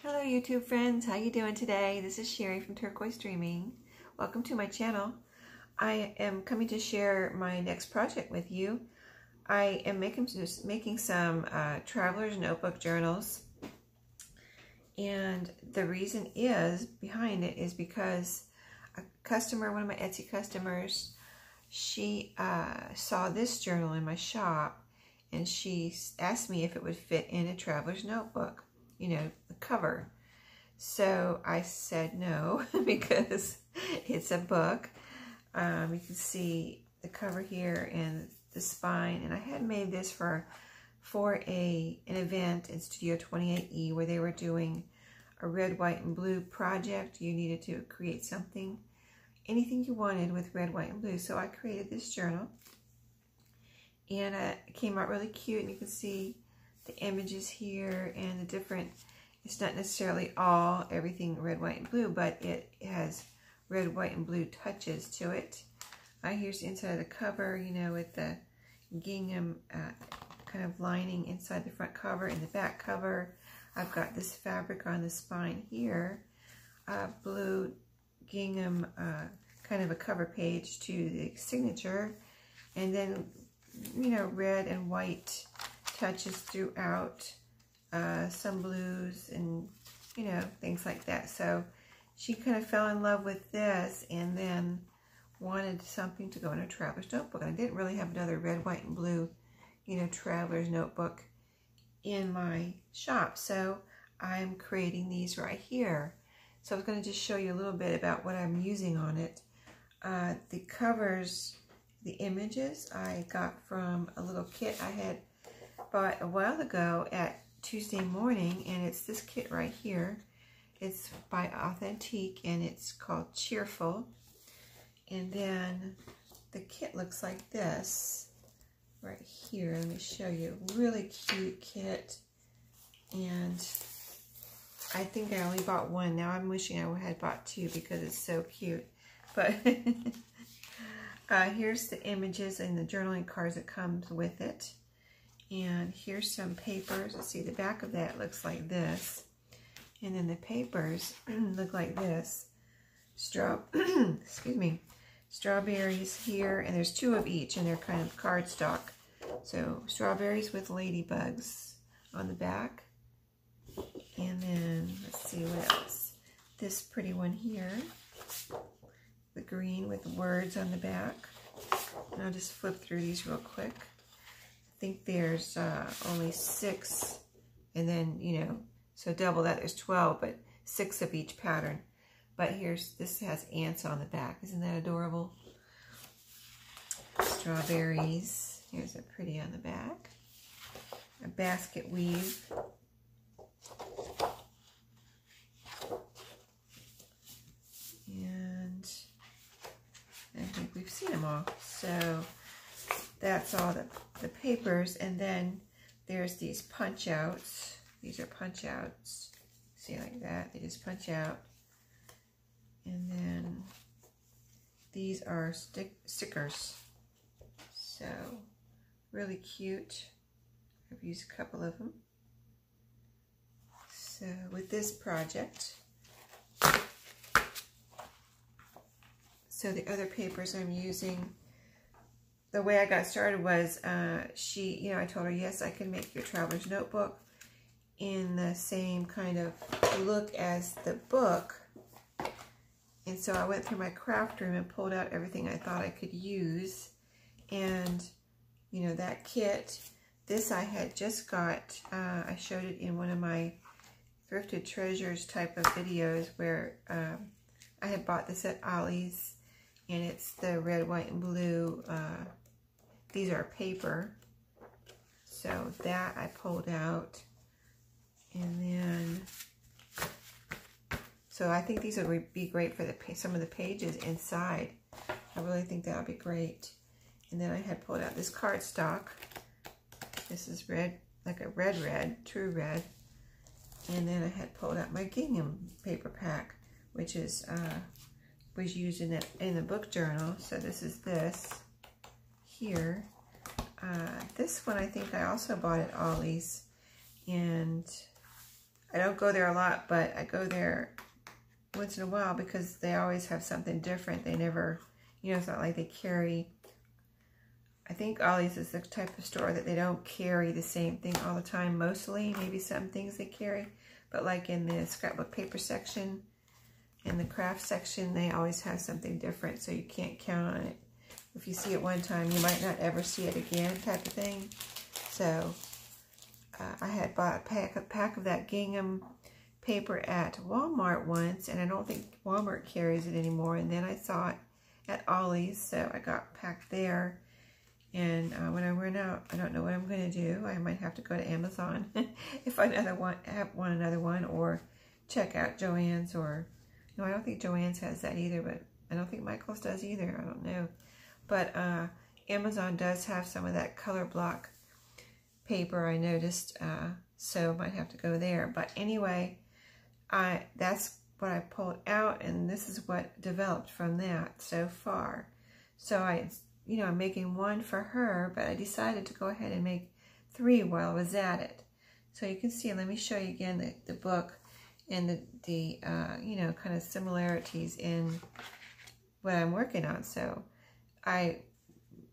Hello YouTube friends, how you doing today? This is Sherry from Turquoise Dreaming. Welcome to my channel. I am coming to share my next project with you. I am making some traveler's notebook journals, and the reason behind it is because a customer, one of my Etsy customers, she saw this journal in my shop, and she asked me if it would fit in a traveler's notebook, you know, the cover. So I said no because it's a book. You can see the cover here and the spine, and I had made this for an event in Studio 28E where they were doing a red, white, and blue project. You needed to create something, anything you wanted with red, white, and blue. So I created this journal, and it came out really cute, and you can see the images here and the different, it's not necessarily everything red, white, and blue, but it has red, white, and blue touches to it. Here's the inside of the cover, you know, with the gingham kind of lining inside the front cover and the back cover. I've got this fabric on the spine here, blue gingham, kind of a cover page to the signature, and then, you know, red and white touches throughout, some blues and, you know, things like that. So she kind of fell in love with this and then wanted something to go in a traveler's notebook. And I didn't really have another red, white, and blue, you know, traveler's notebook in my shop. So I'm creating these right here. So I was going to just show you a little bit about what I'm using on it. The covers, the images I got from a little kit I had bought a while ago at Tuesday Morning, and it's this kit right here. It's by Authentique, and it's called Cheerful. And then the kit looks like this right here. Let me show you. Really cute kit, and I think I only bought one. Now I'm wishing I had bought two because it's so cute. But here's the images and the journaling cards that comes with it. And here's some papers. Let's see, the back of that looks like this. And then the papers look like this. Excuse me. Strawberries here, and there's two of each, and they're kind of cardstock. So strawberries with ladybugs on the back. And then, let's see what else. This pretty one here. The green with words on the back. And I'll just flip through these real quick. I think there's only 6, and then, you know, so double that, there's 12, but 6 of each pattern. But this has ants on the back. Isn't that adorable? Strawberries. Here's a pretty on the back. A basket weave. And I think we've seen them all. So that's all the papers, and then there's these punch outs. These are punch outs. See, like that. They just punch out. And then these are stickers. So really cute. I've used a couple of them. So with this project, so the other papers I'm using, the way I got started was, you know, I told her, yes, I can make your traveler's notebook in the same kind of look as the book. And so I went through my craft room and pulled out everything I thought I could use. And, you know, that kit, this I had just got, I showed it in one of my Thrifted Treasures type of videos where I had bought this at Ollie's. And it's the red, white, and blue. These are paper. So that I pulled out. And then, so I think these would be great for some of the pages inside. I really think that would be great. And then I had pulled out this cardstock. This is red, like a red, true red. And then I had pulled out my gingham paper pack, which is was used in the book journal. So this is this here. This one I think I also bought at Ollie's, and I don't go there a lot, but I go there once in a while because they always have something different. They never, you know, it's not like they carry, I think Ollie's is the type of store that they don't carry the same thing all the time, mostly. Maybe some things they carry, but like in the scrapbook paper section, in the craft section, they always have something different, so you can't count on it. If you see it one time, you might not ever see it again, type of thing. So I had bought a pack of that gingham paper at Walmart once, and I don't think Walmart carries it anymore. And then I saw it at Ollie's, so I got packed there. And when I run out, I don't know what I'm going to do. I might have to go to Amazon if I want another one, or check out Joann's, or no, I don't think Joann's has that either, but I don't think Michael's does either. I don't know. But Amazon does have some of that color block paper, I noticed, so might have to go there. But anyway, that's what I pulled out, and this is what developed from that so far. So I'm making one for her, but I decided to go ahead and make 3 while I was at it. So you can see, let me show you again the book and the kind of similarities in what I'm working on. So I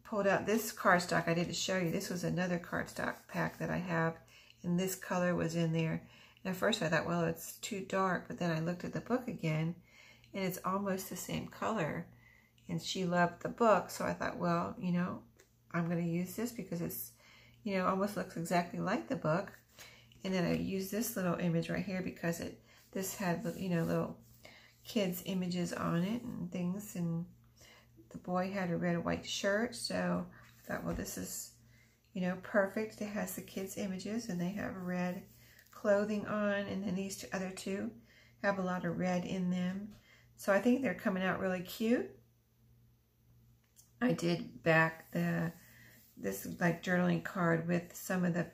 pulled out this cardstock I didn't show you. This was another cardstock pack that I have, and this color was in there. And at first I thought, well, it's too dark, but then I looked at the book again, and it's almost the same color. And she loved the book, so I thought, well, I'm going to use this because it's, almost looks exactly like the book. And then I used this little image right here because this had, little kids' images on it and things, and the boy had a red and white shirt, so I thought, well, this is, perfect. It has the kids' images, and they have red clothing on, and then these other two have a lot of red in them. So I think they're coming out really cute. I did back this like journaling card with some of the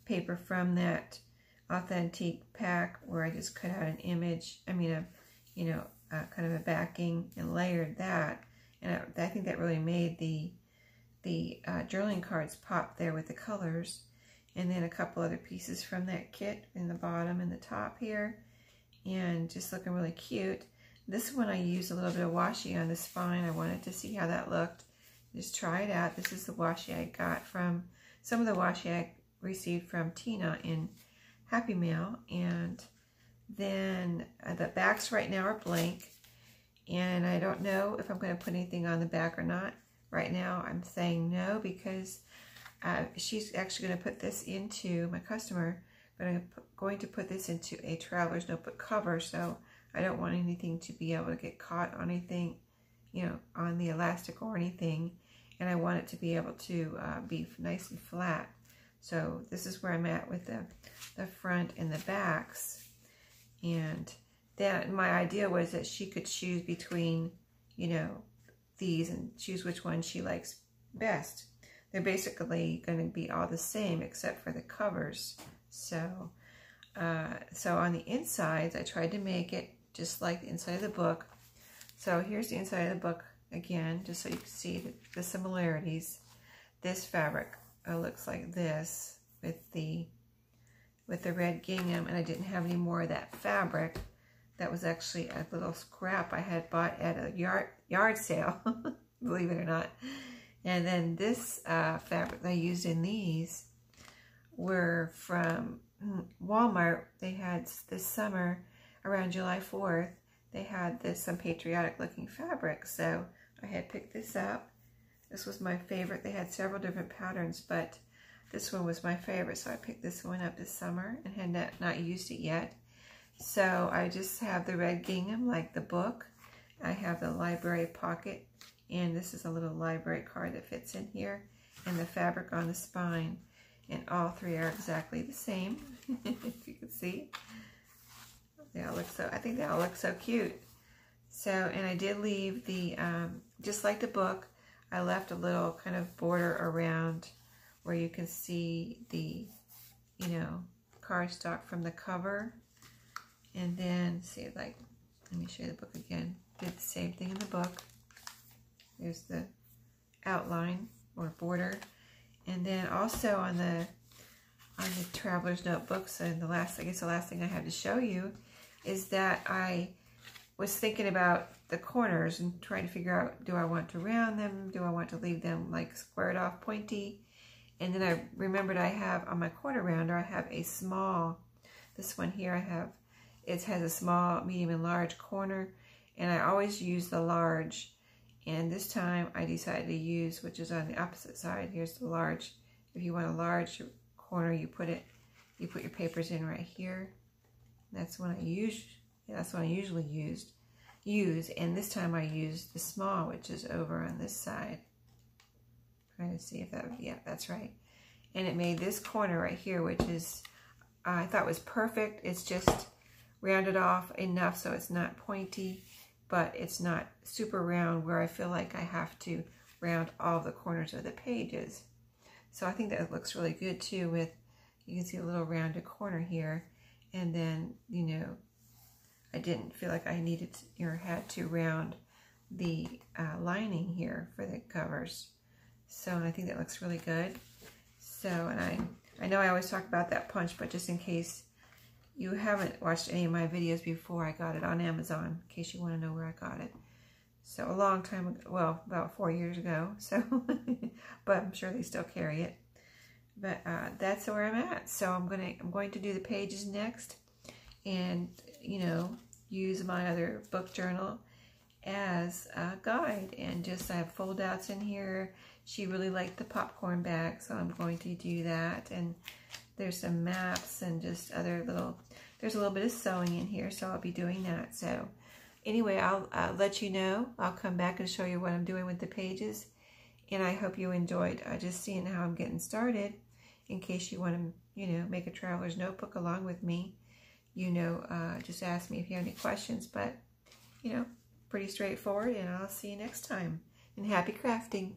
paper from that authentic pack where I just cut out an image, kind of a backing, and layered that. And I think that really made the journaling cards pop there with the colors. And then a couple other pieces from that kit in the bottom and the top here. And just looking really cute. This one I used a little bit of washi on the spine. I wanted to see how that looked. Just try it out. This is the washi I got from, some of the washi I received from Tina in Happy Mail. And then the backs right now are blank. And I don't know if I'm going to put anything on the back or not. Right now I'm saying no, because she's actually going to put this into, my customer, going to put this into a traveler's notebook cover. So I don't want anything to be able to get caught on anything, on the elastic or anything. And I want it to be able to be nice and flat. So this is where I'm at with the front and the backs. And then my idea was that she could choose between, these and choose which one she likes best. They're basically going to be all the same except for the covers. So, so on the insides, I tried to make it just like the inside of the book. So here's the inside of the book again, just so you can see the similarities. This fabric looks like this with the red gingham, and I didn't have any more of that fabric. That was actually a little scrap I had bought at a yard sale, believe it or not. And then this fabric I used in these were from Walmart. They had this summer, around July 4th, they had some patriotic looking fabric. So I had picked this up. This was my favorite. They had several different patterns, but this one was my favorite. So I picked this one up this summer and had not used it yet. So I just have the red gingham like the book. I have the library pocket, and this is a little library card that fits in here, and the fabric on the spine. And all three are exactly the same, if you can see. They all look I think they all look so cute. So, and I did leave the, just like the book, I left a little kind of border around where you can see the, cardstock from the cover. And then, see, like, let me show you the book again. Did the same thing in the book. There's the outline or border. And then also on on the Traveler's Notebooks, and I guess the last thing I have to show you is that I was thinking about the corners and trying to figure out, do I want to round them? Do I want to leave them like squared off pointy? And then I remembered I have on my corner rounder, I have a small, this one here it has a small, medium, and large corner, and I always use the large. And this time I decided to use, which is on the opposite side, here's the large. If you want a large corner, you put your papers in right here. That's what I usually use, and this time I used the small, which is over on this side. Trying to see if yeah, that's right. And it made this corner right here, which is, I thought was perfect. It's just rounded off enough so it's not pointy, but it's not super round where I feel like I have to round all the corners of the pages. So I think that looks really good too with, you can see a little rounded corner here. And then, you know, I didn't feel like I needed to, or had to round the lining here for the covers. So, and I think that looks really good. So, and I know I always talk about that punch, but just in case you haven't watched any of my videos before, I got it on Amazon, in case you want to know where I got it. So a long time ago, well, about 4 years ago, so, but I'm sure they still carry it. But that's where I'm at. So I'm going to do the pages next, and, you know, use my other book journal as a guide. And just, I have fold outs in here. She really liked the popcorn bag, so I'm going to do that. And there's some maps and just other little, there's a little bit of sewing in here, so I'll be doing that. So anyway, I'll let you know. I'll come back and show you what I'm doing with the pages. And I hope you enjoyed just seeing how I'm getting started. In case you want to, you know, make a traveler's notebook along with me, you know, just ask me if you have any questions. But, you know, pretty straightforward, and I'll see you next time. And happy crafting.